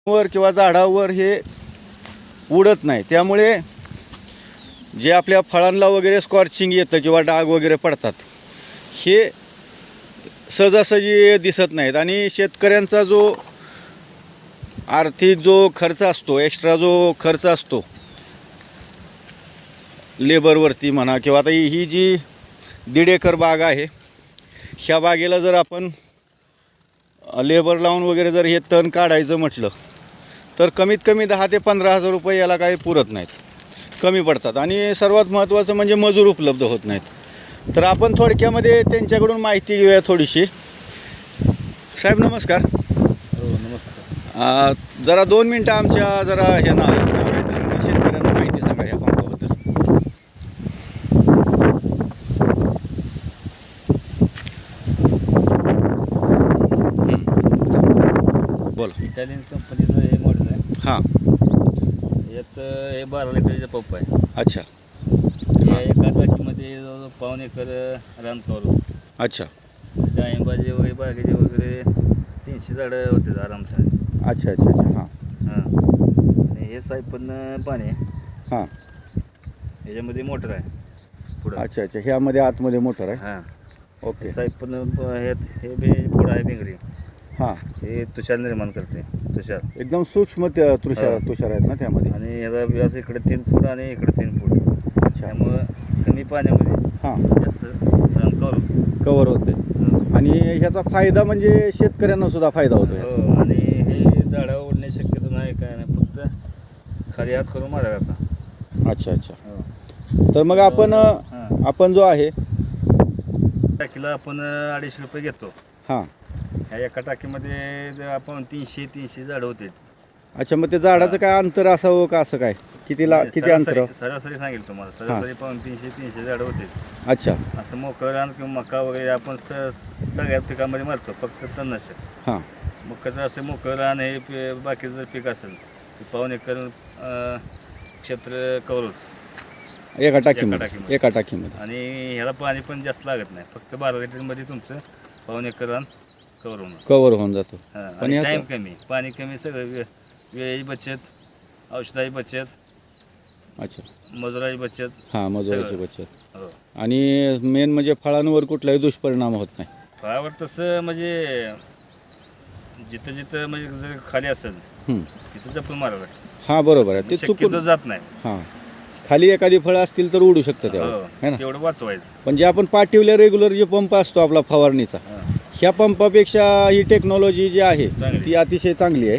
वर किंवा झाडावर हे उडत नाही, त्यामुळे जे आपल्या फळांना वगैरे स्कॉर्चिंग येतं किंवा डाग वगैरे पडतात हे सहजासहजी दिसत नाहीत. आणि शेतकऱ्यांचा जो आर्थिक जो खर्च असतो, एक्स्ट्रा जो खर्च असतो लेबरवरती म्हणा, किंवा आता ही जी 1.5 एकर बाग आहे, ह्या बागेला जर आपण लेबर लावून वगैरे जर हे तण काढायचं म्हटलं तर कमीत कमी 10 ते 15 हजार रुपये याला काही पुरत नाहीत, कमी पडतात. आणि सर्वात महत्त्वाचं म्हणजे मजूर उपलब्ध होत नाहीत. तर आपण थोडक्यामध्ये त्यांच्याकडून माहिती घेऊया थोडीशी. साहेब नमस्कार. हो नमस्कार. जरा 2 मिनटं आमच्या जरा हे ना शेतकऱ्यांना माहिती सांगा या पंपाबद्दल. बोला. इटालियन कंपनीचं हे मॉडेल आहे. हां. यात हे 12 लिटरचा पंप आहे. अच्छा. या एका टाकीमध्ये जवळजवळ 1.5 एकर रान करू. अच्छा. डाळिंबाचे वगैरे बागेचे वगैरे 300 झाडं होते आरामशाने. अच्छा अच्छा अच्छा. हां हां. आणि हे सायपन पाणी आहे. हां. ह्याच्यामध्ये मोटर आहे पुढं. अच्छा अच्छा. ह्यामध्ये आतमध्ये मोटर आहे. हां. ओके. सायपन हे बी पुढं आहे भिंगरी. हां. हे तुषार निर्माण करते. तुषार एकदम सूक्ष्म तुषार आहेत ना त्यामध्ये. आणि ह्याचा व्यास इकडे 3 फूट आणि इकडे 3 फूट. अच्छा. त्यामुळं कमी पाण्यामध्ये हां. जास्त रान कवर कवर होते. आणि ह्याचा फायदा म्हणजे शेतकऱ्यांना सुद्धा फायदा होतो. हो. आणि हे झाडावर उडण्याची शक्यता नाही, काय नाही, फक्त खाली हात करून मारा असा. अच्छा अच्छा. हो. तर मग आपण जो आहे टाकीला आपण 250 रुपये घेतो. हां. ह्या एका टाकीमध्ये आपण 300 झाडं होते. अच्छा. मग ते झाडाचं काय अंतर असावं का असं काय, किती अंतर? सरासरी सांगेल तुम्हाला. सरासरी पाहून 300 झाडं होते. अच्छा. असं मोकळं रान किंवा मका वगैरे आपण सगळ्या पिकामध्ये मारतो, फक्त तणनाशक. हां. मकाचं असं मोकळं रान हे बाकीचं जर पीक असेल तर 1.5 एकर क्षेत्र कवर होतं एका टाकीमध्ये. आणि ह्याला पाणी पण जास्त लागत नाही, फक्त 12 लिटरमध्ये तुमचं 1.5 एकर रान कवर होऊन जातो. पण टाईम कमी, पाणी कमी, सगळं वेळेची बचत, औषधाची बचत. अच्छा. मजुराची बचत. हां. मजुराची बचत. हो. आणि मेन म्हणजे फळांवर कुठलाही दुष्परिणाम होत नाही. फळावर तसं म्हणजे जिथं म्हणजे जर खाली असेल तिथं जपून मारावं लागतं. हां बरोबर आहे. ते शक्यतो जात नाही. हां. खाली एखादी फळं असतील तर उडू शकतं तेव्हा, है ना. तेवढं वाचवायचं. पण जे आपण पाठीवल्या रेग्युलर जे पंप असतो आपला फवारणीचा, ह्या पंपापेक्षा ही टेक्नॉलॉजी जी आहे ती अतिशय चांगली आहे.